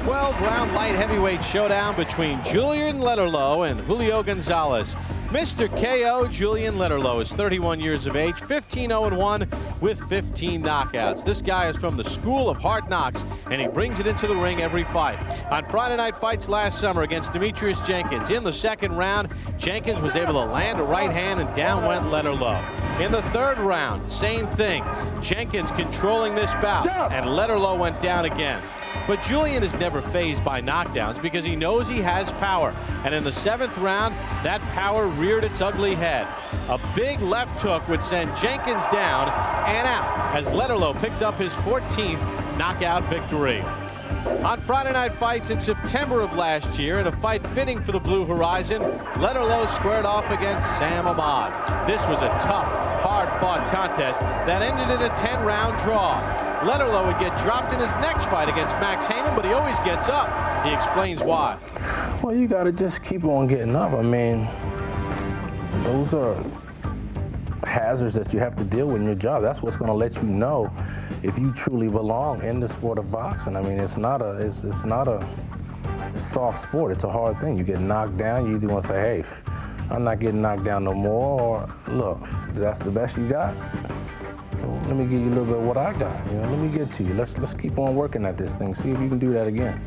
12-round light heavyweight showdown between Julian Letterlough and Julio Gonzalez. Mr. KO, Julian Letterlough, is 31 years of age, 15-0-1 with 15 knockouts. This guy is from the school of hard knocks, and he brings it into the ring every fight. On Friday Night Fights last summer against Demetrius Jenkins, in the second round, Jenkins was able to land a right hand, and down went Letterlough. In the third round, same thing. Jenkins controlling this bout, and Letterlough went down again. But Julian is never fazed by knockdowns because he knows he has power. And in the seventh round, that power reared its ugly head. A big left hook would send Jenkins down and out as Letterlough picked up his 14th knockout victory. On Friday Night Fights in September of last year, in a fight fitting for the Blue Horizon, Letterlough squared off against Sam Ahmad. This was a tough, hard-fought contest that ended in a 10-round draw. Letterlough would get dropped in his next fight against Max Heyman, but he always gets up. He explains why. Well, you got to just keep on getting up. I mean, those are hazards that you have to deal with in your job. That's what's going to let you know if you truly belong in the sport of boxing. I mean, it's not a soft sport. It's a hard thing. You get knocked down, you either want to say, hey, I'm not getting knocked down no more, or look, that's the best you got. Let me give you a little bit of what I got. You know, let me get to you. Let's keep on working at this thing. See if you can do that again.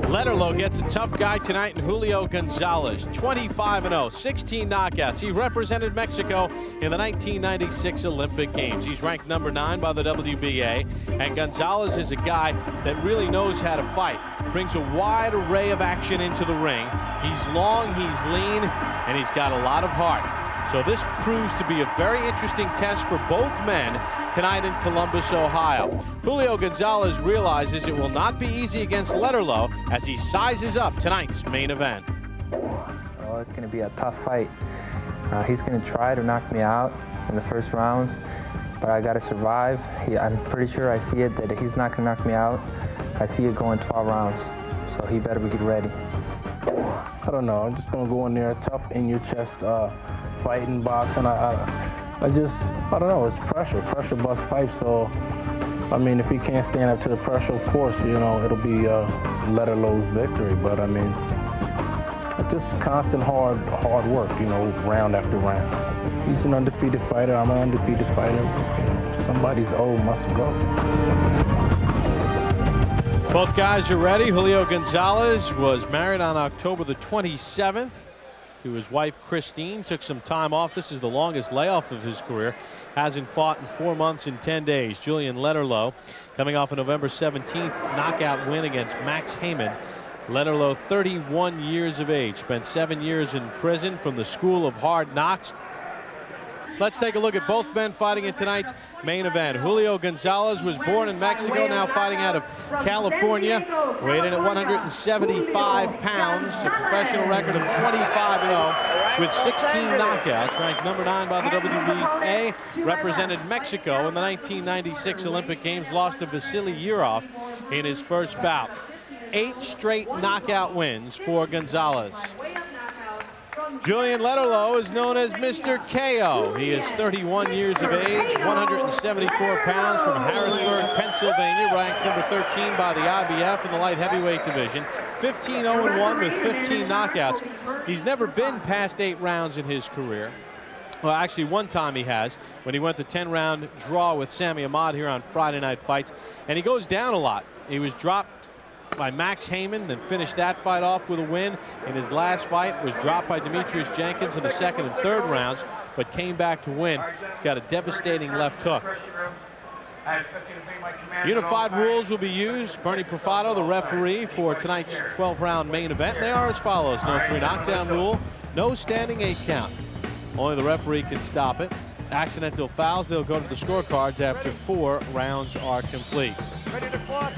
Letterlough gets a tough guy tonight in Julio Gonzalez, 25-0, 16 knockouts. He represented Mexico in the 1996 Olympic Games. He's ranked number 9 by the WBA, and Gonzalez is a guy that really knows how to fight. Brings a wide array of action into the ring. He's long, he's lean, and he's got a lot of heart. So this proves to be a very interesting test for both men tonight in Columbus, Ohio. Julio Gonzalez realizes it will not be easy against Letterlough as he sizes up tonight's main event. Well, it's going to be a tough fight. He's going to try to knock me out in the first rounds, but I got to survive. I'm pretty sure I see it that he's not going to knock me out. I see it going 12 rounds, so he better get ready. I don't know. I'm just going to go in there, tough in your chest, fighting, boxing. I don't know. It's pressure. Pressure busts pipes. So, I mean, if he can't stand up to the pressure, of course, you know, it'll be Letterlough's victory. But I mean, just constant hard work, you know, round after round. He's an undefeated fighter. I'm an undefeated fighter. You know, somebody's old must go. Both guys are ready. Julio Gonzalez was married on October the 27th to his wife Christine. Took some time off. This is the longest layoff of his career. Hasn't fought in 4 months and 10 days. Julian Letterlough coming off a November 17th knockout win against Max Heyman. Letterlough, 31 years of age, spent 7 years in prison from the school of hard knocks. Let's take a look at both men fighting in tonight's main event. Julio Gonzalez was born in Mexico, now fighting out of California. Weighed in at 175 pounds, a professional record of 25-0 with 16 knockouts. Ranked number 9 by the WBA, represented Mexico in the 1996 Olympic Games, lost to Vasily Yurov in his first bout. 8 straight knockout wins for Gonzalez. Julian Letterlough is known as Mr. KO. He is 31 years of age, 174 pounds, from Harrisburg, Pennsylvania, ranked number 13 by the IBF in the light heavyweight division. 15-0-1 with 15 knockouts. He's never been past 8 rounds in his career. Well, actually, one time he has, when he went the 10-round draw with Sami Ahmad here on Friday Night Fights. And he goes down a lot. He was dropped by Max Heyman, then finished that fight off with a win. In his last fight was dropped by Demetrius Jenkins in the second and third rounds, but came back to win. He's got a devastating left hook. Unified rules will be used. Bernie Profato, the referee for tonight's 12-round main event. They are as follows: no 3 knockdown rule, no standing 8 count. Only the referee can stop it. Accidental fouls, they'll go to the scorecards after 4 rounds are complete. Ready to clock.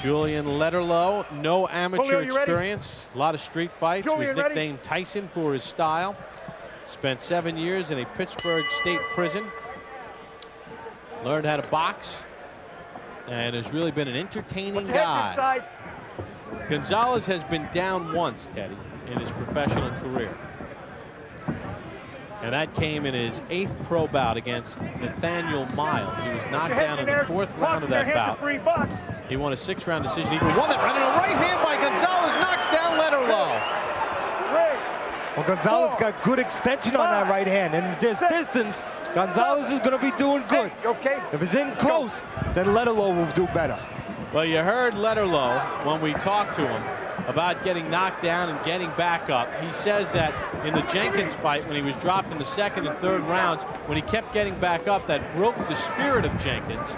Julian Letterlough, no amateur experience, a lot of street fights, was nicknamed Tyson for his style. Spent 7 years in a Pittsburgh state prison. Learned how to box and has really been an entertaining guy. Gonzalez has been down once, Teddy, in his professional career. And that came in his 8th pro bout against Nathaniel Miles. He was knocked down in the 4th round of that bout. He won a 6-round decision. He won that round, and a right hand by Gonzalez. Well, Gonzalez got good extension on that right hand, and this distance, Gonzalez is going to be doing good. Okay. If it's in close, then Letterlough will do better. Well, you heard Letterlough when we talked to him about getting knocked down and getting back up. He says that in the Jenkins fight, when he was dropped in the second and third rounds, when he kept getting back up, that broke the spirit of Jenkins.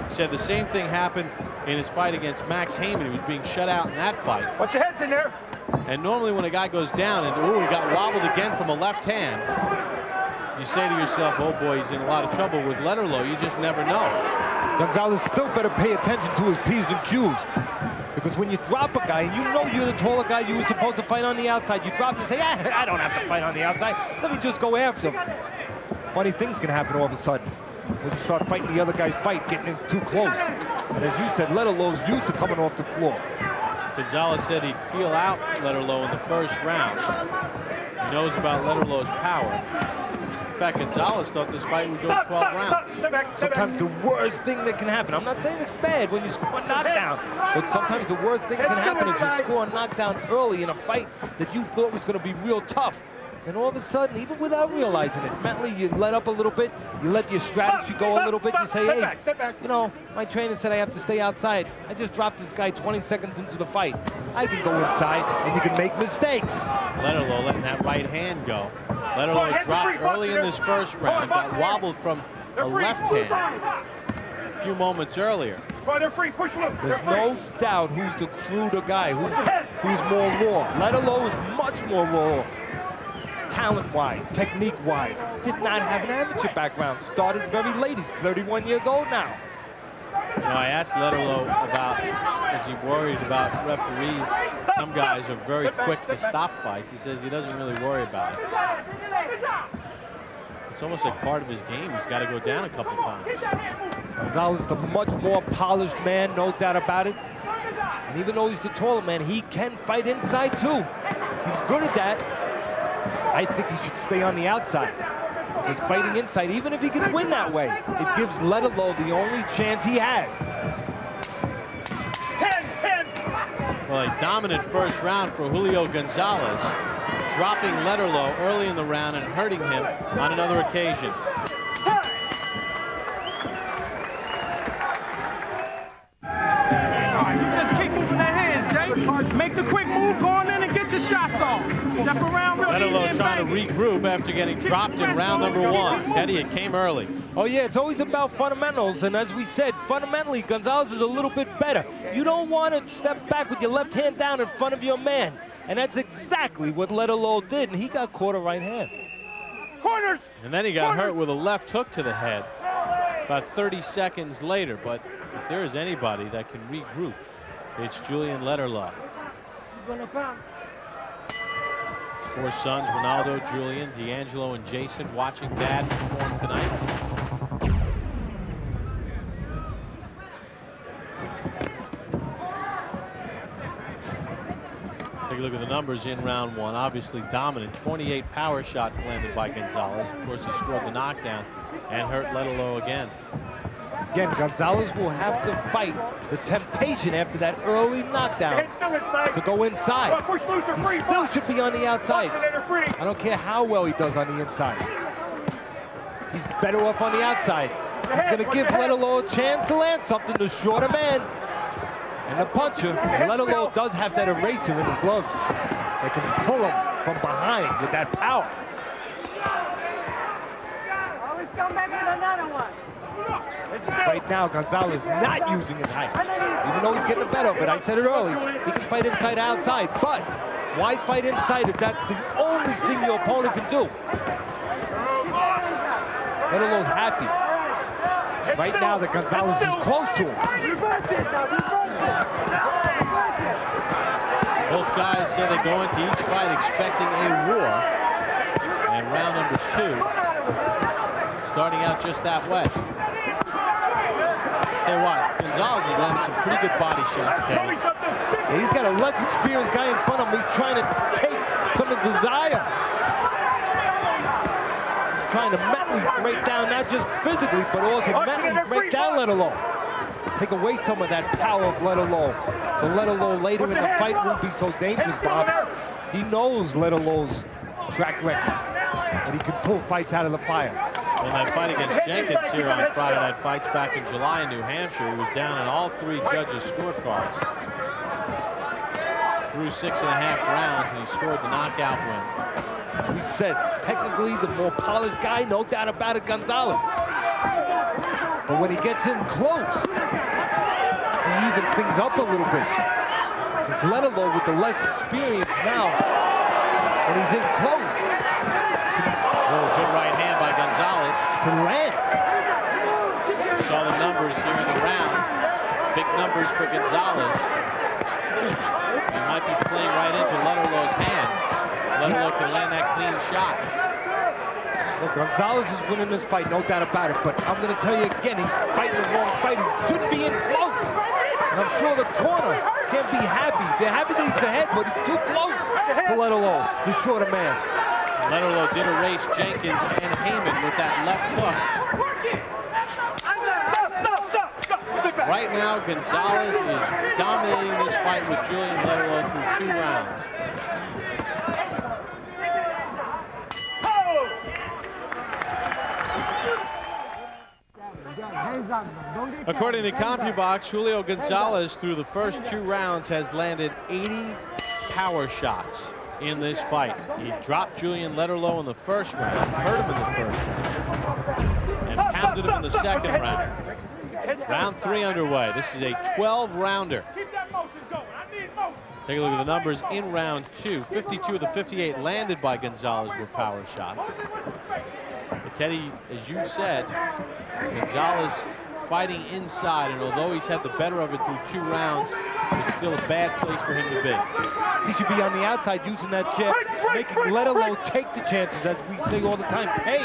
He said the same thing happened in his fight against Max Heyman. He was being shut out in that fight. Watch your heads in there. And normally when a guy goes down and, ooh, he got wobbled again from a left hand, you say to yourself, oh boy, he's in a lot of trouble. With Letterlough, you just never know. Gonzalez still better pay attention to his P's and Q's. Because when you drop a guy, and you know you're the taller guy, you were supposed to fight on the outside, you drop him and say, I don't have to fight on the outside. Let me just go after him. Funny things can happen all of a sudden when you start fighting the other guy's fight, getting in too close. And as you said, Letterlough's used to coming off the floor. Gonzalez said he'd feel out Letterlough in the first round. He knows about Letterlough's power. In fact, Gonzalez thought this fight would go 12 rounds. Sometimes the worst thing that can happen, I'm not saying it's bad when you score a knockdown, but sometimes the worst thing that can happen is you score a knockdown early in a fight that you thought was going to be real tough. And all of a sudden, even without realizing it, mentally you let up a little bit, you let your strategy go a little bit, you say, hey, you know, my trainer said I have to stay outside. I just dropped this guy 20 seconds into the fight. I can go inside, and you can make mistakes. Letterlough letting that right hand go. Letterlough dropped early in this first round, got wobbled from a left hand a few moments earlier. There's no doubt who's the cruder guy, who's more raw. Letterlough is much more raw. Talent-wise, technique-wise, did not have an amateur background. Started very late. He's 31 years old now. You know, I asked Letterlough about, is he worried about referees? Some guys are very quick to stop fights. He says he doesn't really worry about it. It's almost like part of his game. He's got to go down a couple times. Gonzalez is the much more polished man, no doubt about it. And even though he's the taller man, he can fight inside too. He's good at that. I think he should stay on the outside. Because fighting inside, even if he can win that way, it gives Letterlough the only chance he has. 10-10. Well, a dominant first round for Julio Gonzalez, dropping Letterlough early in the round and hurting him on another occasion. You just keep moving that hand, Jay. Make the quick move, go on in and get your shots off. Step around real Letterlough easy trying to and regroup after getting dropped in round number one. Teddy, it came early. Oh yeah, it's always about fundamentals, and as we said, fundamentally, Gonzalez is a little bit better. You don't want to step back with your left hand down in front of your man, and that's exactly what Letterlough did, and he got caught a right hand. Corners. And then he got hurt with a left hook to the head about 30 seconds later. But if there is anybody that can regroup, it's Julian Letterlough. His four sons, Ronaldo, Julian, D'Angelo, and Jason, watching Dad perform tonight. Take a look at the numbers in round one. Obviously dominant. 28 power shots landed by Gonzalez. Of course, he scored the knockdown and hurt Letterlough again. Again, Gonzalez will have to fight the temptation after that early knockdown to go inside. He still should be on the outside. I don't care how well he does on the inside. He's better off on the outside. He's going to give Letterlough a chance to land something, the shorter man. And the puncher, Letterlough does have that eraser in his gloves that can pull him from behind with that power. Always come back with another one. Right now, Gonzalez not using his height. Even though he's getting the better of it, I said it early, he can fight inside outside. But why fight inside if that's the only thing your opponent can do? Letterlough's happy. Right now that Gonzalez is close to him. Both guys say they go into each fight expecting a war. And round number two, starting out just that way. Tell you what, Gonzalez has landed some pretty good body shots there. Yeah, he's got a less experienced guy in front of him. He's trying to take some of the desire. He's trying to mentally break down, not just physically, but also mentally break down Letterlough. Take away some of that power of Letterlough. So Letterlough later in the fight won't be so dangerous, Bob. He knows Letterlough's track record. And he can pull fights out of the fire. In that fight against Jenkins here on Friday Night Fights back in July in New Hampshire, he was down in all 3 judges' scorecards through 6.5 rounds, and he scored the knockout win. As we said, technically the more polished guy, no doubt about it, Gonzalez. But when he gets in close, he evens things up a little bit. Because Letterlough, with the less experience now, when he's in close, Oh, good right hand by Gonzalez. can land. Saw the numbers here in the round. Big numbers for Gonzalez. He might be playing right into Letterlough's hands. Letterlough can land that clean shot. Look, Gonzalez is winning this fight, no doubt about it. But I'm going to tell you again, he's fighting the wrong fight. He shouldn't be in close. And I'm sure the corner can't be happy. They're happy that he's ahead, but he's too close to Letterlough, the shorter man. Letterlough did erase Jenkins and Heyman with that left hook. Right now, Gonzalez is dominating this fight with Julian Letterlough through 2 rounds. According to CompuBox, Julio Gonzalez through the first 2 rounds has landed 80 power shots in this fight. He dropped Julian Letterlough in the first round, hurt him in the first round, and pounded him in the second round. Round 3 underway. This is a 12-rounder. Take a look at the numbers in round 2. 52 of the 58 landed by Gonzalez were power shots. But Teddy, as you said, Gonzalez fighting inside, and although he's had the better of it through 2 rounds, it's still a bad place for him to be. He should be on the outside using that jab, making Letterlough take the chances, as we say all the time. Pay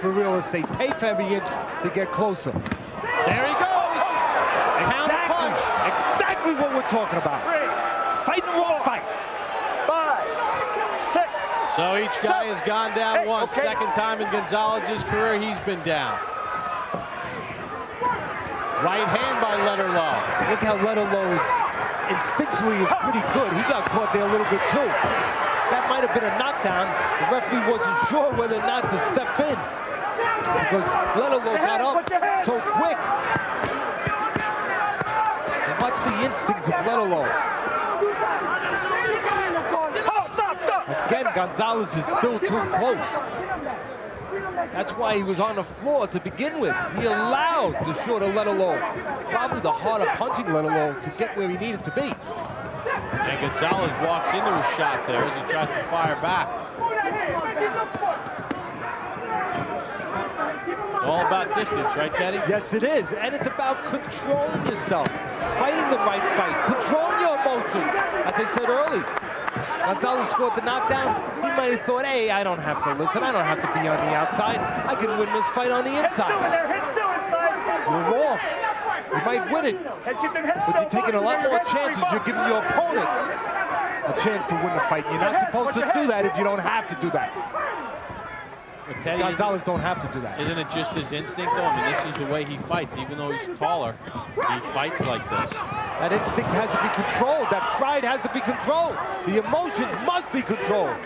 for real estate, pay for every inch to get closer. There he goes! Counter punch! Exactly what we're talking about. Fighting the wrong fight. 5, 6. So each guy has gone down once. Second time in Gonzalez's career he's been down. Right hand by Letterlough. Look how Letterlough instinctually is pretty good. He got caught there a little bit too. That might have been a knockdown. The referee wasn't sure whether or not to step in, because Letterlough got up so quick. And watch the instincts of Letterlough. Again, Gonzalez is still too close. That's why he was on the floor to begin with. He allowed the shorter Letterlough, probably the harder punching Letterlough, to get where he needed to be. And Gonzalez walks into a shot there as he tries to fire back. All about distance, right, Teddy? Yes, it is. And it's about controlling yourself, fighting the right fight, controlling your emotions. As I said earlier, Gonzalez scored the knockdown. He might have thought, hey, I don't have to listen. I don't have to be on the outside. I can win this fight on the inside. You're wrong. You might win it, but you're taking a lot more chances. You're giving your opponent a chance to win the fight. You're not supposed to do that if you don't have to do that. But Teddy, Gonzalez don't have to do that. Isn't it just his instinct, though? I mean, this is the way he fights. Even though he's taller, he fights like this. That instinct has to be controlled. That pride has to be controlled. The emotions must be controlled.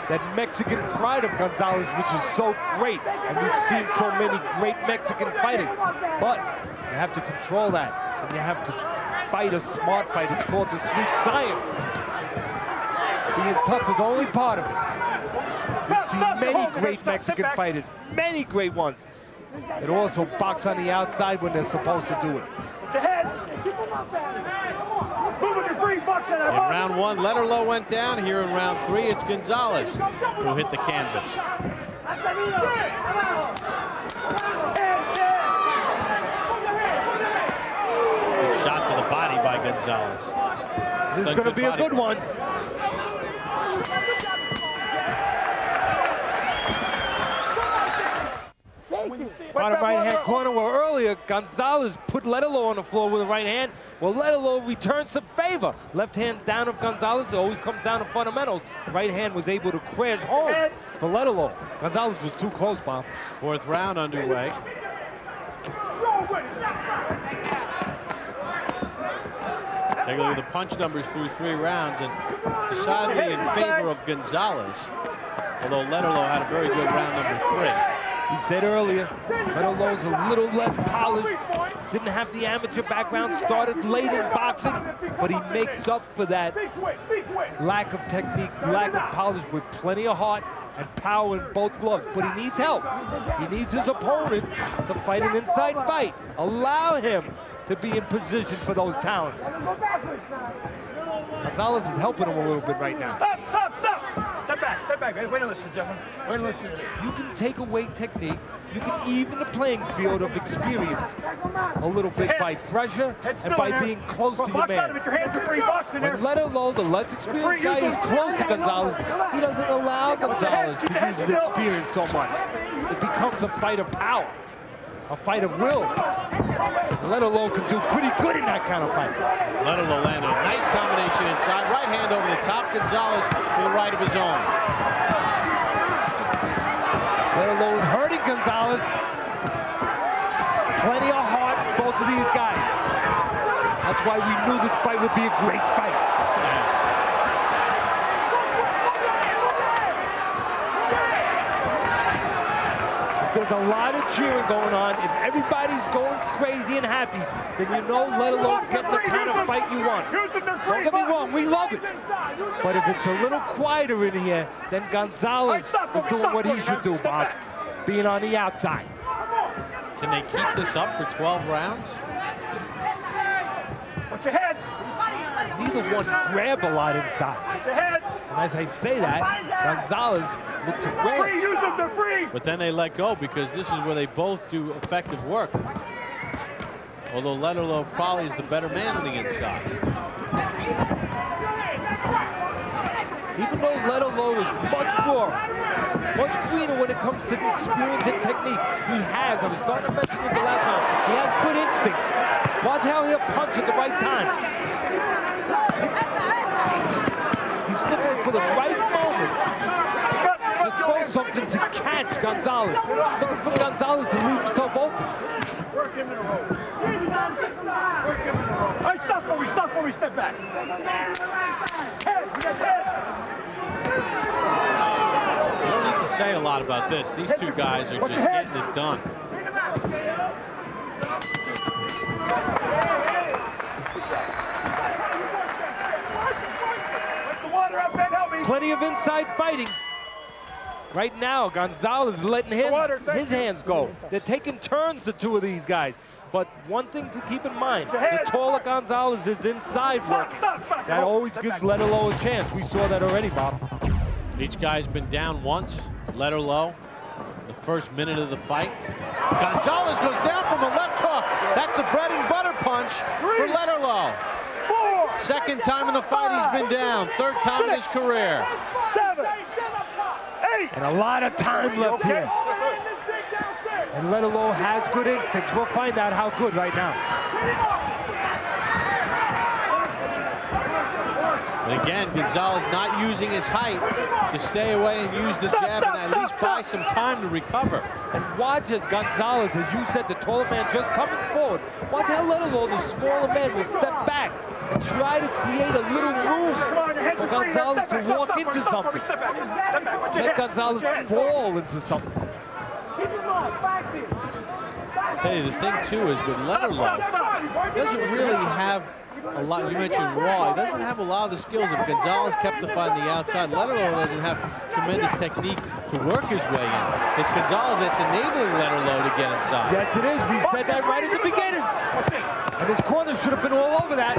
That Mexican pride of Gonzalez, which is so great. And we've seen so many great Mexican fighters. But you have to control that. And you have to fight a smart fight. It's called the sweet science. Being tough is only part of it. We've seen many great Mexican fighters, many great ones, that also box on the outside when they're supposed to do it. In round 1, Letterlough went down. Here in round 3, it's Gonzalez who hit the canvas. Good shot to the body by Gonzalez. This is going to be a good one. Bottom right-hand corner, where earlier Gonzalez put Letterlough on the floor with a right hand. Well, Letterlough returns the favor. Left hand down of Gonzalez, it always comes down to fundamentals. Right hand was able to crash home for Letterlough. Gonzalez was too close, Bob. 4th round underway. Take a look at the punch numbers through 3 rounds, and decidedly in favor of Gonzalez. although Letterlough had a very good round number 3. He said earlier, Letterlough's a little less polished, didn't have the amateur background, started late in boxing, but he makes up for that lack of technique, lack of polish with plenty of heart and power in both gloves. But he needs help. He needs his opponent to fight an inside fight. Allow him to be in position for those talents. Gonzalez is helping him a little bit right now. Stop, stop, stop! Step back, wait and listen, gentlemen. Wait and listen. You can take away technique. You can even the playing field of experience a little bit by pressure and by being close to your man. Your hands are free, box in there. When Letterlough, the less experienced guy, is close to Gonzalez, he doesn't allow Gonzalez to use his experience so much. It becomes a fight of power, a fight of will. Letterlough can do pretty good in that kind of fight. Letterlough landed a nice combination inside. Right hand over the top. Gonzalez to the right of his own. Letterlough is hurting Gonzalez. Plenty of heart, both of these guys. That's why we knew this fight would be a great fight. There's a lot of cheering going on. If everybody's going crazy and happy, then you know Letterlough's getting the kind of fight you want. Don't get me wrong, we love it. But if it's a little quieter in here, then Gonzalez is doing what he should do, Bob. Being on the outside. Can they keep this up for 12 rounds? Watch your heads. Neither one grab a lot inside. Watch your heads. And as I say that, Gonzalez looked to grab. Free, use them, they're free. But then they let go because this is where they both do effective work. Although Letterlough probably is the better man on the inside. Even though Letterlough is much more, much cleaner when it comes to the experience and technique, he has, I was starting to mention it the last time, he has good instincts. Watch how he'll punch at the right time. He's looking for the right moment to throw something to catch Gonzalez. Looking for Gonzalez to leave himself open. Work him in a row. All right, stop for me, step back. Head, we got head. You don't need to say a lot about this. These two guys are just getting it done. Plenty of inside fighting. Right now, Gonzalez is letting his hands go. They're taking turns, the two of these guys. But one thing to keep in mind, the taller Gonzalez is inside working. That always gives Letterlough a chance. We saw that already, Bob. Each guy's been down once. Letterlough, the first minute of the fight. Gonzalez goes down from a left hook. That's the bread and butter punch for Letterlough. Second time in the fight he's been down. Third time in his career. 7, 8. And a lot of time left here. And Letterlough has good instincts. We'll find out how good right now. And again, Gonzalez not using his height to stay away and use the jab and at least buy some time to recover. And watch as Gonzalez, as you said, the taller man just coming forward. Watch how Letterlough, the smaller man, will step back and try to create a little room for Gonzalez to walk into something. Let Gonzalez fall into something. I'll tell you, the thing too is with Letterlough, he doesn't really have a lot. You mentioned Raw. He doesn't have a lot of the skills. If Gonzalez kept the fight on the outside, Letterlough doesn't have tremendous technique to work his way in. It's Gonzalez that's enabling Letterlough to get inside. Yes, it is. We said that right at the beginning. And his corner should have been all over that.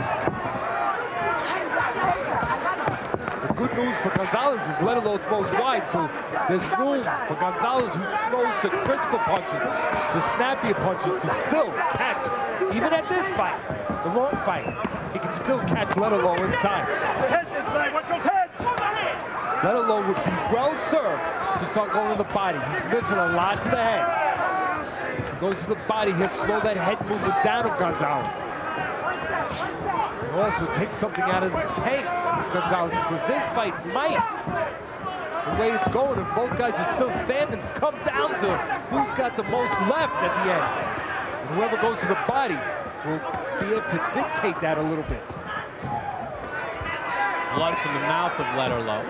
The good news for Gonzalez is Letterlough throws wide, so there's room for Gonzalez, who throws the crisper punches, the snappier punches, to still catch, even at this fight, the wrong fight, he can still catch Letterlough inside. Heads inside, watch those heads! Letterlough would be well served to start going to the body. He's missing a lot to the head. He goes to the body, he'll slow that head movement down of Gonzalez. He'll also take something out of the tank of Gonzalez, because this fight might, the way it's going, and both guys are still standing, come down to who's got the most left at the end. And whoever goes to the body will be able to dictate that a little bit. Blood from the mouth of Letterlough.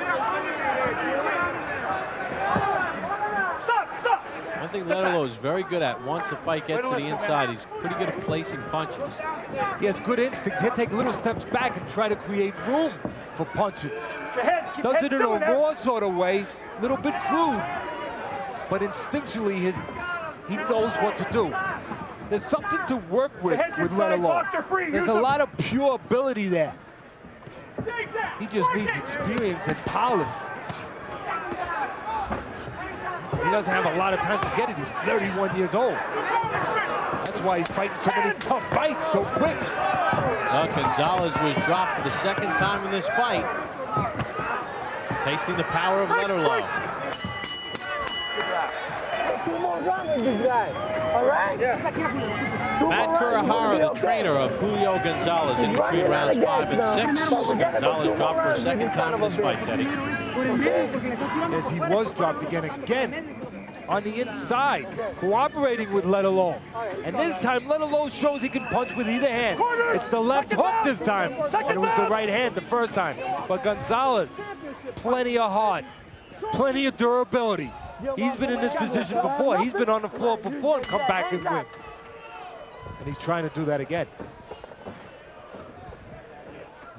One thing Letterlough is very good at, once the fight gets to the inside, he's pretty good at placing punches. He has good instincts. He'll take little steps back and try to create room for punches. Does it in a raw sort of way, a little bit crude, but instinctually he knows what to do. There's something to work with Letterlough. There's a lot of pure ability there. He just needs experience and polish. He doesn't have a lot of time to get it. He's 31 years old. That's why he's fighting so many tough fights so quick. Well, Gonzalez was dropped for the second time in this fight. Tasting the power of Letterlough. Two more rounds with this guy. All right? Yeah. Matt Kurihara, the trainer of Julio Gonzalez, in between rounds 5 and 6. Gonzalez dropped for a second time in this fight, Teddy. Yes, he was dropped again on the inside, cooperating with Letterlough. And this time, Letterlough shows he can punch with either hand. It's the left hook this time, and it was the right hand the first time. But Gonzalez, plenty of heart, plenty of durability. He's been in this position before. He's been on the floor before and come back and win. And he's trying to do that again.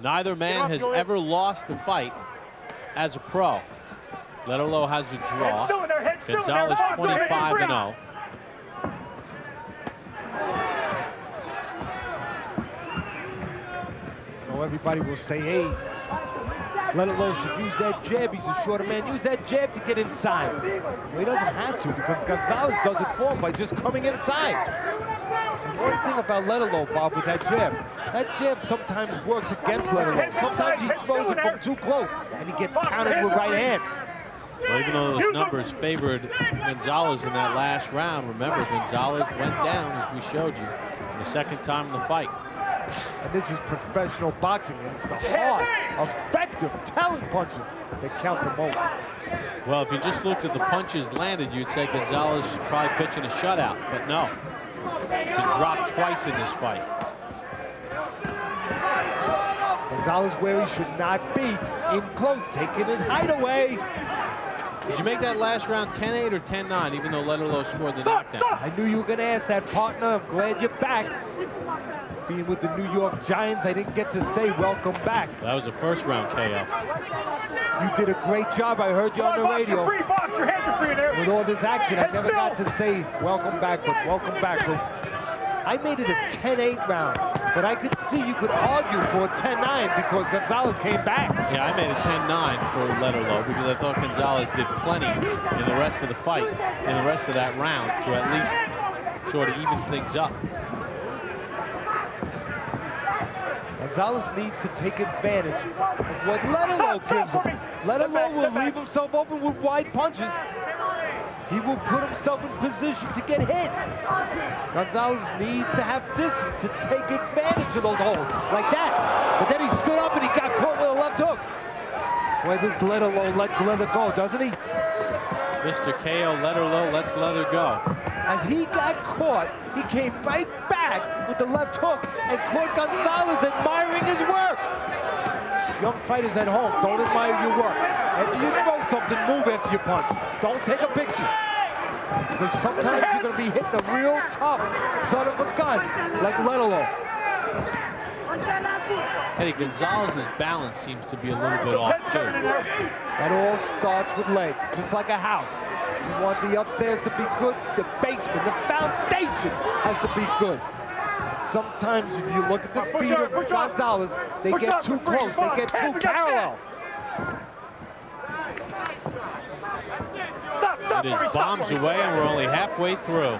Neither man has ever lost a fight as a pro. Letterlough has a draw. Gonzalez 25-0. Now everybody will say, hey, Letterlough should use that jab. He's a shorter man. Use that jab to get inside. Well, he doesn't have to, because Gonzalez does it for him by just coming inside. And one thing about Letterlough, Bob, with that jab sometimes works against Letterlough. Sometimes he throws it from too close, and he gets countered with right hand. Well, even though those numbers favored Gonzalez in that last round, remember, Gonzalez went down, as we showed you, the second time in the fight. And this is professional boxing, and it's the hard, effective, talent punches that count the most. Well, if you just looked at the punches landed, you'd say Gonzalez is probably pitching a shutout, but no. He dropped twice in this fight. Gonzalez where he should not be, in close, taking his hideaway. Did you make that last round 10-8 or 10-9, even though Letterlough scored the knockdown? I knew you were going to ask that, partner. I'm glad you're back. Being with the New York Giants, I didn't get to say welcome back. That was a first-round KO. You did a great job. I heard you on the radio. With all this action, I never got to say welcome back, but welcome back. But I made it a 10-8 round, but I could see you could argue for a 10-9 because Gonzalez came back. Yeah, I made it 10-9 for Letterlough because I thought Gonzalez did plenty in the rest of the fight, in the rest of that round, to at least sort of even things up. Gonzalez needs to take advantage of what Letterlough gives him. Letterlough will leave himself open with wide punches. He will put himself in position to get hit. Gonzalez needs to have distance to take advantage of those holes, like that. But then he stood up and he got caught with a left hook. Boy, this Letterlough lets leather go, doesn't he? Mr. KO Letterlough lets leather go. As he got caught, he came right back with the left hook and caught Gonzalez admiring his work. Young fighters at home, don't admire your work. After you throw something, move after you punch. Don't take a picture. Because sometimes you're going to be hitting a real tough son of a gun like Letterlough. Eddie, Gonzalez's balance seems to be a little bit off, too. That all starts with legs, just like a house. You want the upstairs to be good, the basement, the foundation has to be good. Sometimes if you look at the feet of Gonzalez, they get too close, they get too parallel. It is bombs away, and we're only halfway through.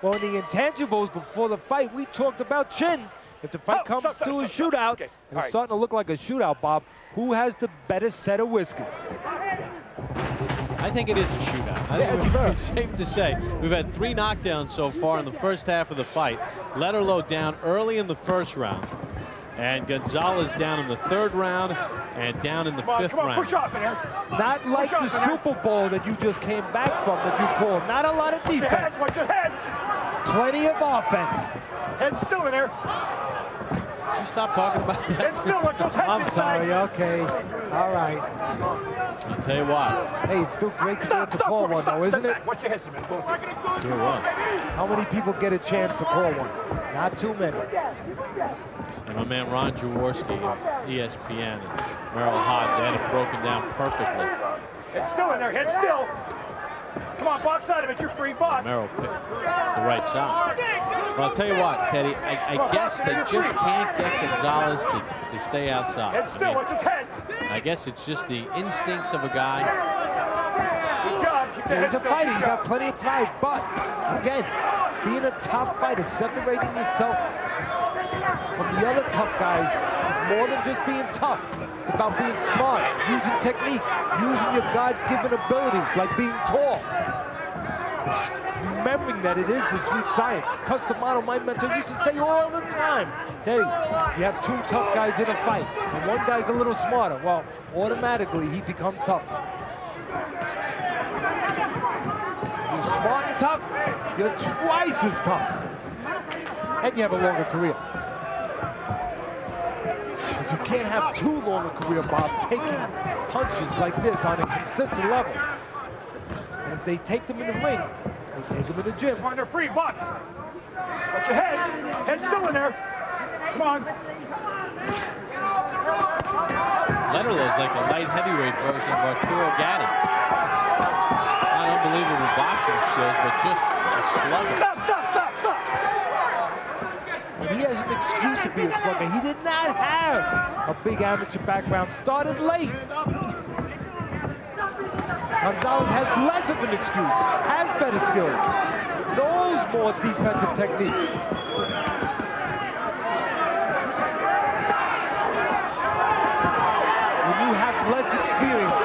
Well, in the intangibles before the fight, we talked about chin. If the fight comes to a shootout, and it's starting to look like a shootout, Bob, who has the better set of whiskers? I think it is a shootout. I think it's safe to say. We've had 3 knockdowns so far in the first half of the fight. Letterlough down early in the first round. And Gonzalez down in the 3rd round and down in the 5th round. Push up in here. Not like the Super Bowl that you just came back from that you called. Not a lot of defense. Watch your heads. Plenty of offense. Head still in there. Did you stop talking about that? Head still. Watch those heads. I'm sorry. Okay. All right. I'll tell you what. Hey, it's still great to call one, though, isn't it? Watch your heads, man. Sure was. How many people get a chance to call one? Not too many. And my man Ron Jaworski of ESPN and Merrill Hodge, they had it broken down perfectly. Head still in there. Head still. Come on, box side of it. You're free box. Merrill picked the right side. Well, I'll tell you what, Teddy, I guess they just can't get Gonzalez to stay outside. Head still. Watch his heads. I guess it's just the instincts of a guy. Good job. Keep the head He's a still. fighter. He's got plenty of pride. But, again, being a top fighter, separating yourself from the other tough guys is more than just being tough. It's about being smart, using technique, using your God-given abilities, like being tall. Remembering that it is the sweet science. Customato, my mentor, used to say all the time, Teddy, you have 2 tough guys in a fight, and one guy's a little smarter. Well, automatically, he becomes tougher. You're smart and tough, you're twice as tough. And you have a longer career. Because you can't have too long a career, Bob, taking punches like this on a consistent level. And if they take them in the ring, they take them in the gym. Come on, they're free box. Watch your heads. Head still in there. Come on. Letterlough is like a light heavyweight version of Arturo Gatti. Not unbelievable boxing skills, but just a slugger. Stop. And he has an excuse to be a slugger. He did not have a big amateur background. Started late. Gonzalez has less of an excuse, has better skills, knows more defensive technique. When you have less experience,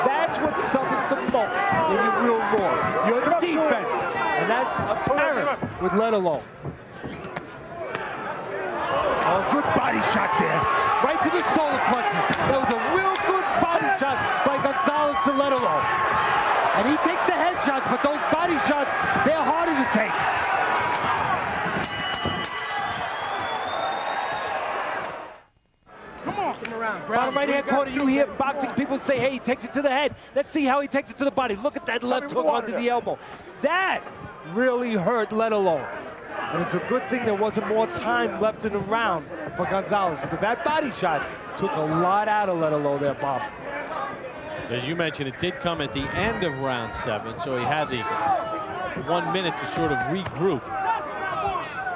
that's what suffers the most when you're real raw. Your defense, and that's apparent with Letterlough. Oh, good body shot there. Right to the solar plexus. That was a real good body shot by Gonzalez to Letterlough. And he takes the head shots, but those body shots, they're harder to take. Come around. Bottom right-hand corner, you hear boxing people say, hey, he takes it to the head. Let's see how he takes it to the body. Look at that left hook onto the elbow. That really hurt Letterlough. And it's a good thing there wasn't more time left in the round for Gonzalez, because that body shot took a lot out of Letterlough there, Bob. As you mentioned, it did come at the end of round 7, so he had the 1 minute to sort of regroup.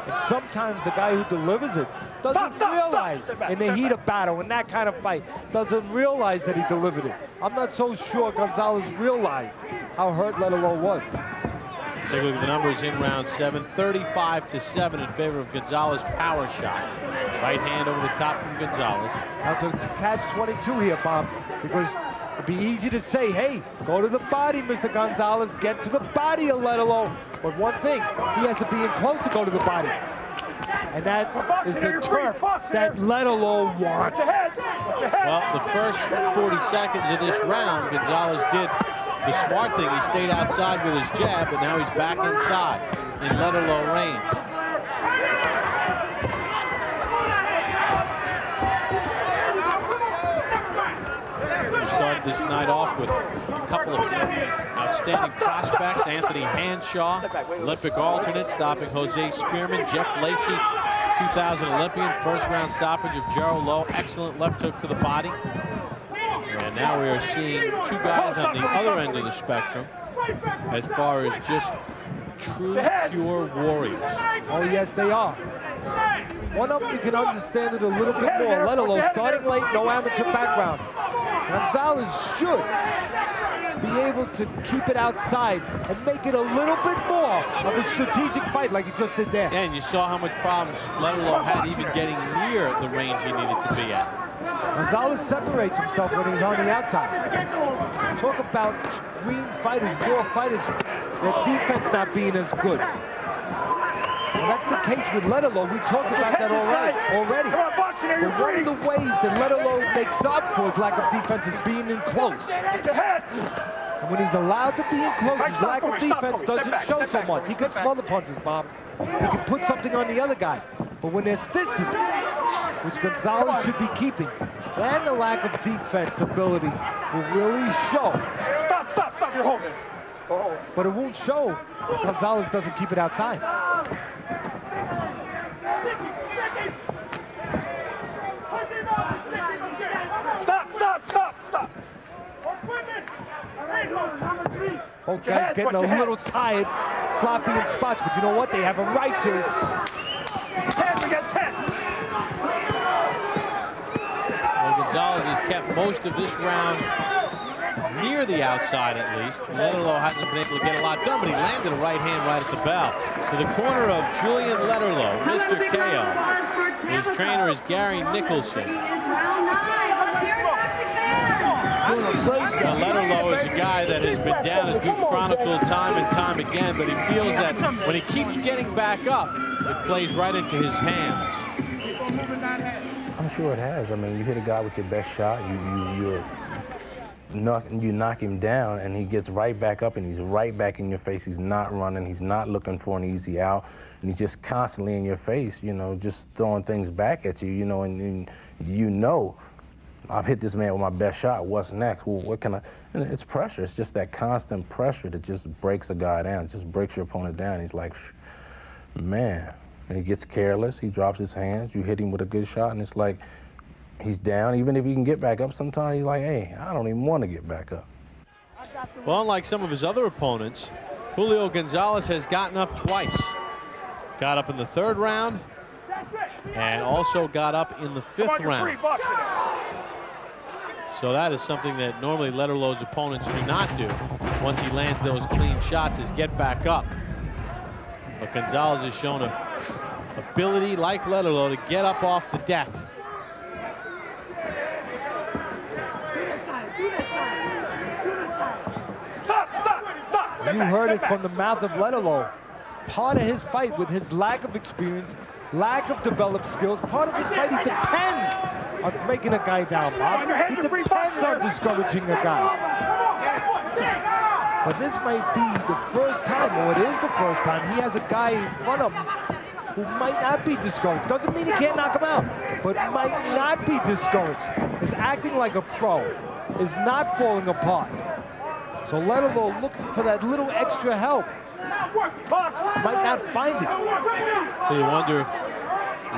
And sometimes the guy who delivers it doesn't realize in the heat of battle, in that kind of fight, doesn't realize that he delivered it. I'm not so sure Gonzalez realized how hurt Letterlough was. Take a look at the numbers in round 7. 35-7 in favor of Gonzalez power shots. Right hand over the top from Gonzalez. Now to catch 22 here, Bob, because it'd be easy to say, hey, go to the body, Mr. Gonzalez, get to the body of Letterlough. But one thing, he has to be in close to go to the body. And that is the turf that Letterlough wants. Well, the first 40 seconds of this round, Gonzalez did the smart thing. He stayed outside with his jab, but now he's back inside in Letterlough range. We started this night off with a couple of outstanding prospects. Anthony Hanshaw, Olympic alternate, stopping Jose Spearman. Jeff Lacey, 2000 Olympian, first round stoppage of Gerald Lowe. Excellent left hook to the body. And now we are seeing 2 guys on the other end of the spectrum as far as just true, pure warriors. Oh, yes, they are. One of them, you can understand it a little bit more. Letterlough starting late, no amateur background. Gonzalez should be able to keep it outside and make it a little bit more of a strategic fight like he just did there. And you saw how much problems Letterlough had even getting near the range he needed to be at. Gonzalez separates himself when he's on the outside. Talk about green fighters, raw fighters, their defense not being as good. And that's the case with Letterlough. We talked about that already. But one of the ways that Letterlough makes up for his lack of defense is being in close. And when he's allowed to be in close, his lack of defense doesn't show so much. He can smother punches, Bob. He can put something on the other guy. But when there's distance, which Gonzalez should be keeping, then the lack of defense ability will really show. Stop, you're holding. But it won't show if Gonzalez doesn't keep it outside. Stop. Both guys getting a little tired, sloppy in spots, but you know what? They have a right to. 10, we got 10. Well, Gonzalez has kept most of this round near the outside, at least. Letterlough hasn't been able to get a lot done, but he landed a right hand right at the bell. To the corner of Julian Letterlough, Mr. KO. His trainer is Gary Nicholson. Now, Letterlough is a guy that has been down, as we've chronicled time and time again, but he feels that when he keeps getting back up, it plays right into his hands. I'm sure it has. I mean, you hit a guy with your best shot, you knock him down, and he gets right back up, and he's right back in your face. He's not running. He's not looking for an easy out, and he's just constantly in your face, you know, just throwing things back at you, you know, and you know, I've hit this man with my best shot. What's next? Well, what can I? And it's pressure. It's just that constant pressure that just breaks a guy down, just breaks your opponent down. He's like, man. And he gets careless. He drops his hands. You hit him with a good shot, and it's like he's down. Even if he can get back up, sometimes he's like, hey, I don't even want to get back up. Well, unlike some of his other opponents, Julio Gonzalez has gotten up twice. Got up in the 3rd round and also got up in the 5th round. So that is something that normally Letterlough's opponents do not do. Once he lands those clean shots, is get back up. But Gonzalez has shown an ability, like Letterlough, to get up off the deck. Stop. You heard it from the mouth of Letterlough. Part of his fight, with his lack of experience, lack of developed skills, part of his fight, he depends on breaking a guy down, Bob. He depends on discouraging a guy. But this might be the first time, or it is the first time, he has a guy in front of him who might not be discouraged. Doesn't mean he can't knock him out, but might not be discouraged. Is acting like a pro, is not falling apart. So Letterlough looking for that little extra help. Might not find it. So you wonder if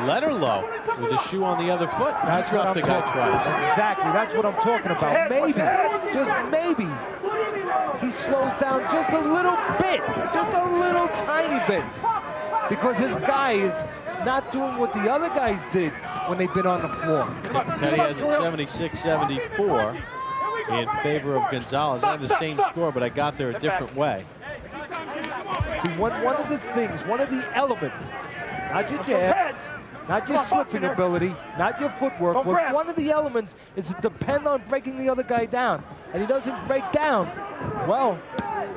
Letterlough, with the shoe on the other foot, that's what I'm the guy twice. Exactly, that's what I'm talking about. Maybe, just maybe, he slows down just a little bit, just a little tiny bit, because his guy is not doing what the other guys did when they've been on the floor. Teddy has it 76-74 in favor of Gonzalez. I have the same score, but I got there a different way. See, one of the things, one of the elements, not your jab, not your slipping ability, not your footwork, but one of the elements is to depend on breaking the other guy down. And he doesn't break down. Well,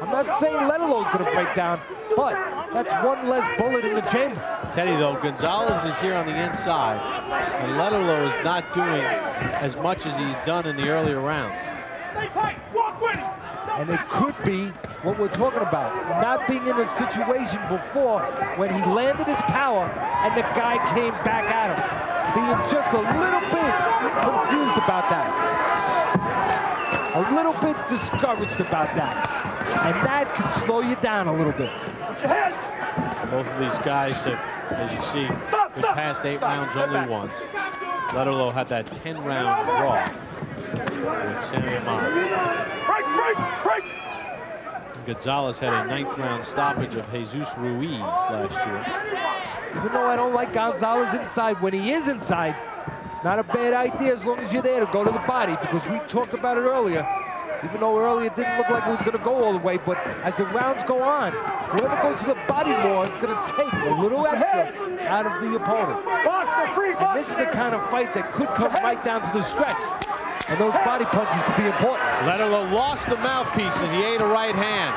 I'm not saying Letterlough's going to break down, but that's one less bullet in the chamber. Teddy, though, Gonzalez is here on the inside, and Letterlough is not doing as much as he's done in the earlier rounds. And it could be what we're talking about, not being in a situation before when he landed his power and the guy came back at him, being just a little bit confused about that, a little bit discouraged about that, and that could slow you down a little bit. Both of these guys have, as you see, been past 8 rounds only once. Letterlough had that 10-round draw with Sammy Ahmad. Break! Gonzalez had a 9th round stoppage of Jesus Ruiz last year. Even though I don't like Gonzalez inside, when he is inside, it's not a bad idea as long as you're there to go to the body, because we talked about it earlier. Even though earlier it didn't look like it was going to go all the way, but as the rounds go on, whoever goes to the body more is going to take a little extra out of the opponent. And this is the kind of fight that could come right down to the stretch. And those body punches could be important. Letterlough lost the mouthpiece as he ate a right hand.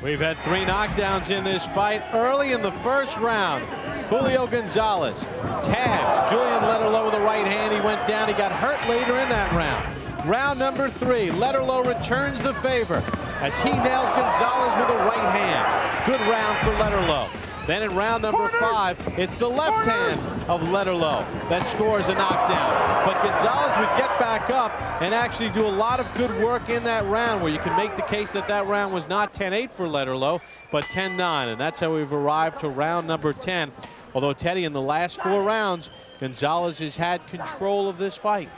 We've had 3 knockdowns in this fight. Early in the first round, Julio Gonzalez tags Julian Letterlough with a right hand. He went down. He got hurt later in that round. Round number 3, Letterlough returns the favor as he nails Gonzalez with a right hand. Good round for Letterlough. Then in round number 5, it's the left hand of Letterlough that scores a knockdown. But Gonzalez would get back up and actually do a lot of good work in that round, where you can make the case that that round was not 10-8 for Letterlough, but 10-9. And that's how we've arrived to round number 10. Although, Teddy, in the last 4 rounds, Gonzalez has had control of this fight.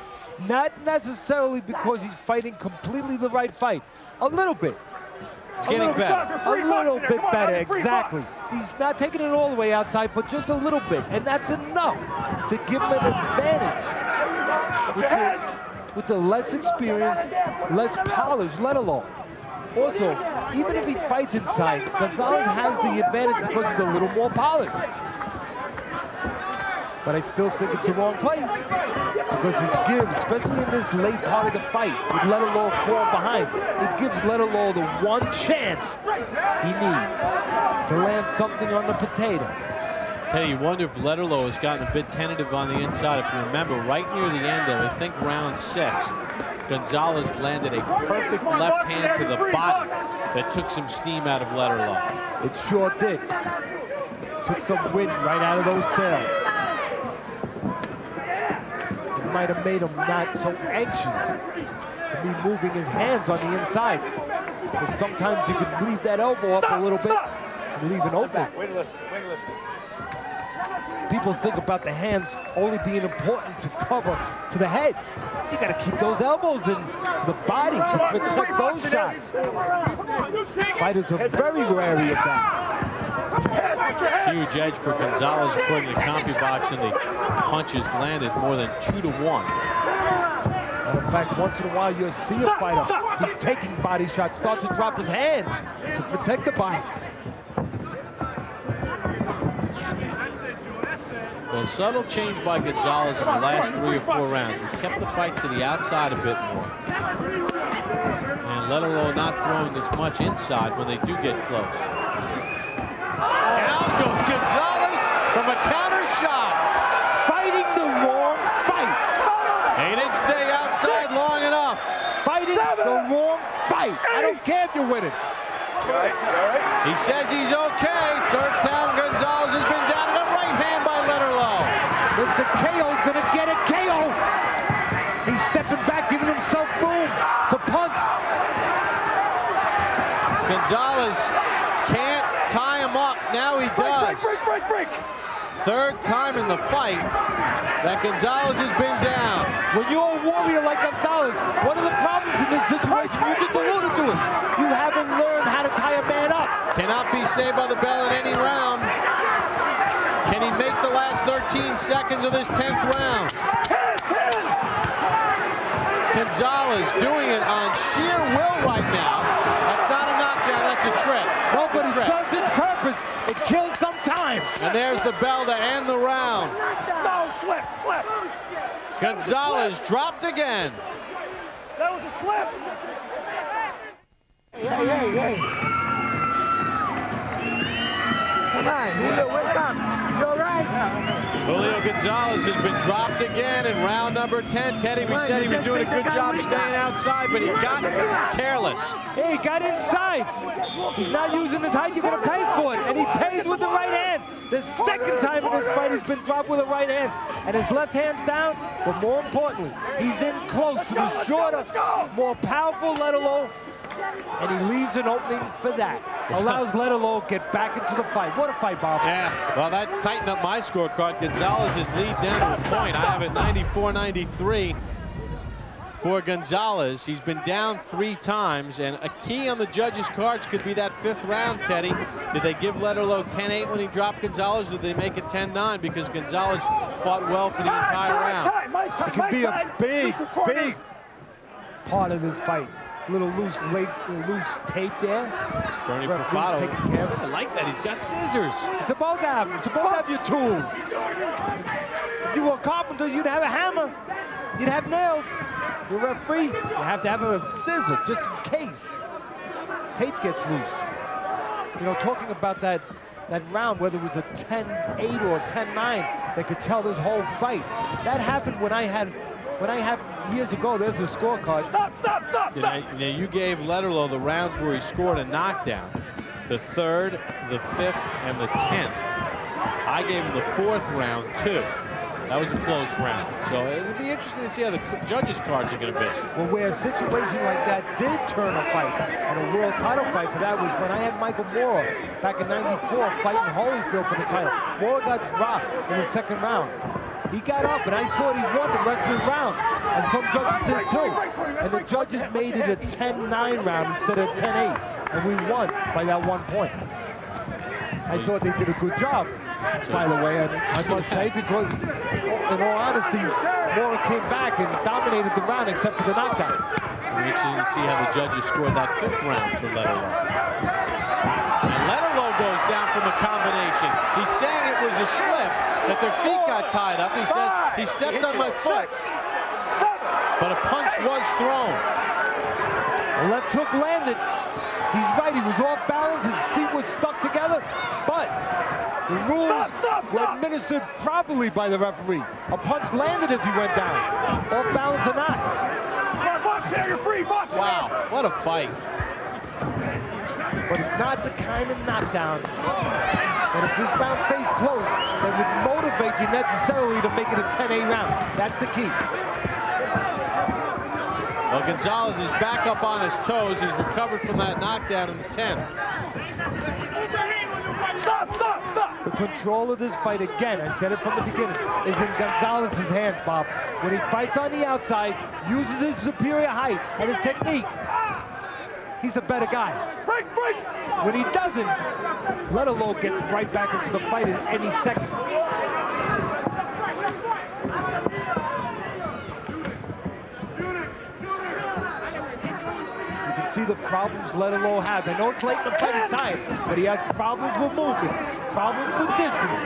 Not necessarily because he's fighting completely the right fight. A little bit. It's getting better. A little bit better, exactly. He's not taking it all the way outside, but just a little bit. And that's enough to give him an advantage. With the less experienced, less polished Letterlough. Also, even if he fights inside, Gonzalez has the advantage because he's a little more polished. But I still think it's the wrong place, because it gives, especially in this late part of the fight, with Letterlough falling behind, it gives Letterlough the one chance he needs to land something on the potato. Teddy, you wonder if Letterlough has gotten a bit tentative on the inside. If you remember, right near the end of, I think, round 6, Gonzalez landed a perfect left hand to the body that took some steam out of Letterlough. It sure did. Took some wind right out of those sails. It might have made him not so anxious to be moving his hands on the inside. Because sometimes you can leave that elbow up a little bit and leave an opening. Wait, listen. People think about the hands only being important to cover to the head. You got to keep those elbows in to the body to protect those shots. Fighters are very wary of that. Huge edge for Gonzalez according to CompuBox, and the punches landed more than 2-1. And in fact, once in a while you'll see a fighter who's taking body shots start to drop his hands to protect the body. Well, subtle change by Gonzalez in the last 3 or 4 rounds. He's kept the fight to the outside a bit more. And Letterlough not throwing as much inside when they do get close. Down goes Gonzalez from a counter shot. Fighting the wrong fight. He didn't stay outside long enough. Fighting the wrong fight. I don't care if you're winning. He says he's okay. Third time Gonzalez has been down to the right hand by Letterlough. Mr. KO's gonna get a KO. He's stepping back, giving himself room to punch. Gonzalez can't tie him up. Now he does. Break. Third time in the fight that Gonzalez has been down. When you're a warrior like Gonzalez, one of the problems in this situation, you just alluded to it, you haven't learned how to tie a man up. Cannot be saved by the bell in any round. Can he make the last 13 seconds of this 10th round? Gonzalez doing it on sheer will right now. That's not a knockdown, that's a trip. No, but it serves its purpose. It kills sometimes. And there's the bell to end the round. No, slip. Gonzalez dropped again. That was a slip. Hey. Come on, Julio, wake up. You all right? Julio Gonzalez has been dropped again in round number 10. Teddy, we said he was doing a good job staying outside, but he got careless. Hey, he got inside. He's not using his height. You're going to pay for it. And he pays with the right hand. The second time in this fight he's been dropped with a right hand. And his left hand's down. But more importantly, he's in close to the shorter, more powerful Letterlough. And he leaves an opening for that. Allows Letterlough get back into the fight. What a fight, Bob. Yeah, well, that tightened up my scorecard. Gonzalez's lead down to a point. I have it 94-93 for Gonzalez. He's been down 3 times, and a key on the judges' cards could be that 5th round, Teddy. Did they give Letterlough 10-8 when he dropped Gonzalez, or did they make it 10-9 because Gonzalez fought well for the entire round? It can be a big part of this fight. Little loose tape there. Bernie Referee's Profado. taking care of it. I like that. He's got scissors. It's supposed to have them. It's supposed to have your tools. If you were a carpenter, you'd have a hammer. You'd have nails. You're a referee. You have to have a scissor just in case tape gets loose. you know, talking about that round, whether it was a 10-8 or a 10-9, they could tell this whole fight. That happened when I had years ago. There's the scorecard. Stop! Now you gave Letterlough the rounds where he scored a knockdown, the 3rd, the 5th, and the 10th. I gave him the 4th round too. That was a close round. So it'll be interesting to see how the judges' cards are going to be. Well, where a situation like that did turn a fight, and a world title fight for that, was when I had Michael Moore back in '94 fighting Holyfield for the title. Moore got dropped in the 2nd round. He got up, and I thought he won the rest of the round. And some judges did too. And the judges made it a 10-9 round instead of 10-8. And we won by that 1 point. I thought they did a good job, by the way, I must say, because in all honesty, Moore came back and dominated the round except for the knockdown. It'll be interesting to see how the judges scored that 5th round for Letterlough. And Letterlough goes down from a combination. He's saying it was a slip, that their feet got tied up. He says, he stepped on my foot. But a punch was thrown. The left hook landed. He's right, he was off balance, his feet were stuck together, but the rules were administered properly by the referee. A punch landed as he went down, off balance or not. Come on, box there, you're free, box. Wow, what a fight. But it's not the kind of knockdown that if this round stays close, that would motivate you necessarily to make it a 10-8 round. That's the key. Well, Gonzalez is back up on his toes. He's recovered from that knockdown in the 10th. Stop! The control of this fight, again, I said it from the beginning, is in Gonzalez's hands, Bob. When he fights on the outside, uses his superior height and his technique, he's the better guy. Break! When he doesn't, Letterlough gets right back into the fight in any second. See the problems Letterlough has. I know it's late in the fight, he's tired, but he has problems with movement, problems with distance.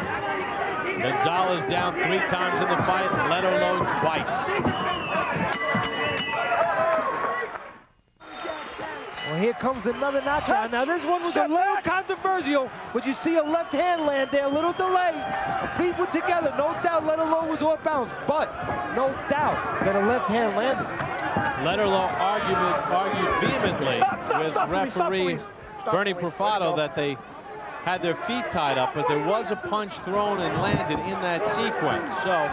Gonzalez down 3 times in the fight, Letterlough twice. Well, here comes another knockdown. Now this one was a little controversial, but you see a left hand land there, a little delay. Feet were together, no doubt Letterlough was off balance, but no doubt that a left hand landed. Letterlough argued vehemently with referee Bernie Profado that they had their feet tied up, but there was a punch thrown and landed in that sequence. So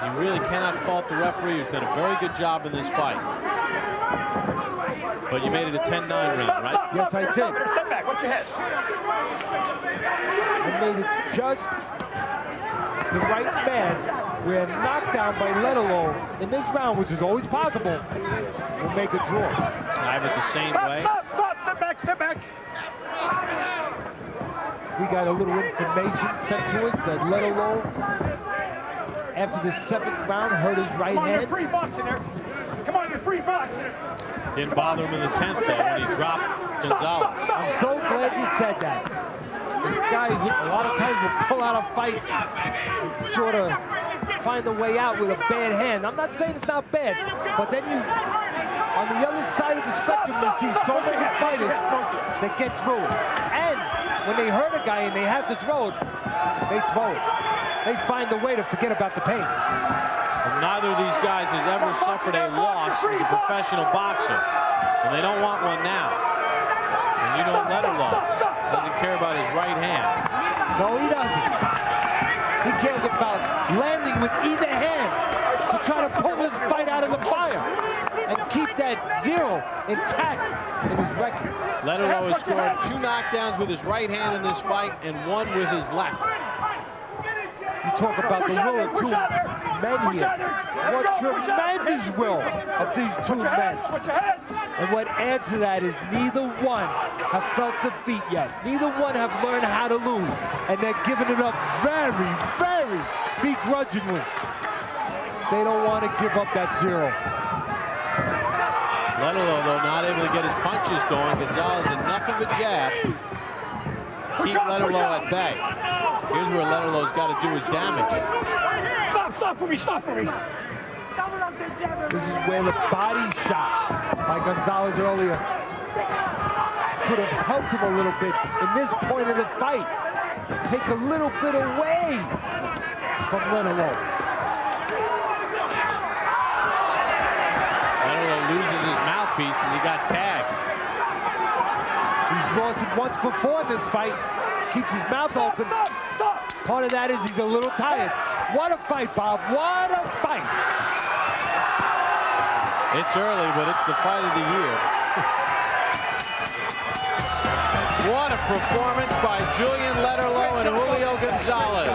you really cannot fault the referee, who's done a very good job in this fight. But you made it a 10-9 round, right? Yes, I did. Step back, watch your head. I made it just the right math, where a knockdown by Letterlough in this round, which is always possible, will make a draw. I have it the same way. Step back. We got a little information sent to us that Letterlough, after the 7th round, hurt his right Come on, hand. you're free boxing there. Come on, you're free boxing. Didn't bother him in the 10th, though, when he dropped Gonzalez. I'm so glad you said that. These guys, a lot of times, will pull out of fights and sort of find a way out with a bad hand. I'm not saying it's not bad, but then you, on the other side of the spectrum, you see so many fighters that get through it. And when they hurt a guy and they have to throw it, they throw it. They find a way to forget about the pain. And neither of these guys has ever suffered a loss as a professional boxer, and they don't want one now. And you know Letterlough doesn't care about his right hand. No, he doesn't. He cares about landing with either hand to try to pull this fight out of the fire and keep that 0 intact in his record. Letterlough has scored 2 knockdowns with his right hand in this fight and 1 with his left. You talk about the will of 2 men here. What tremendous will of these 2 men. And what adds to that is neither one have felt defeat yet. Neither one have learned how to lose. And they're giving it up very, very begrudgingly. They don't want to give up that 0. Letterlough, though, not able to get his punches going. Gonzalez enough of a jab. Keep Letterlough at bay. Here's where Letterlough's got to do his damage. Stop for me. This is where the body shot by Gonzalez earlier could have helped him a little bit in this point of the fight. Take a little bit away from Letterlough. Letterlough loses his mouthpiece as he got tagged. He's lost it once before in this fight. Keeps his mouth open. Part of that is he's a little tired. What a fight, Bob. What a fight. It's early, but it's the fight of the year. What a performance by Julian Letterlough and Julio Gonzalez.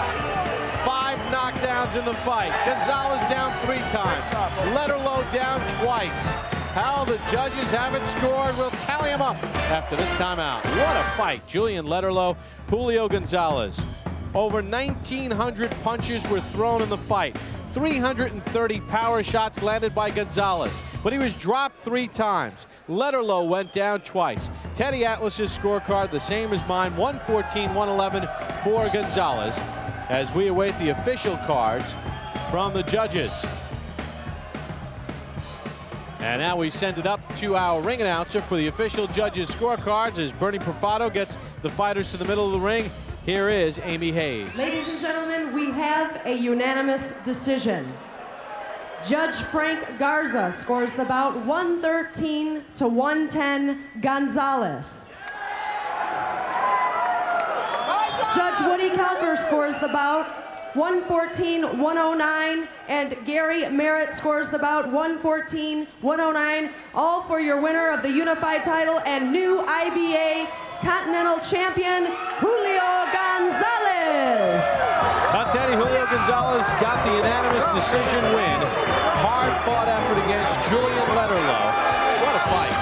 5 knockdowns in the fight. Gonzalez down 3 times. Letterlough down twice. How the judges have it scored, we'll tally them up after this timeout. What a fight. Julian Letterlough, Julio Gonzalez. Over 1,900 punches were thrown in the fight. 330 power shots landed by Gonzalez, but he was dropped 3 times. Letterlough went down twice. Teddy Atlas's scorecard, the same as mine, 114-111 for Gonzalez, as we await the official cards from the judges. And now we send it up to our ring announcer for the official judges' scorecards as Bernie Profato gets the fighters to the middle of the ring. Here is Amy Hayes. Ladies and gentlemen, we have a unanimous decision. Judge Frank Garza scores the bout 113-110 Gonzalez. Judge Woody Calker scores the bout 114-109, and Gary Merritt scores the bout 114-109, all for your winner of the unified title and new IBA Continental Champion, Julio Gonzalez. Teddy, Julio Gonzalez got the unanimous decision win. Hard-fought effort against Julian Letterlough. What a fight.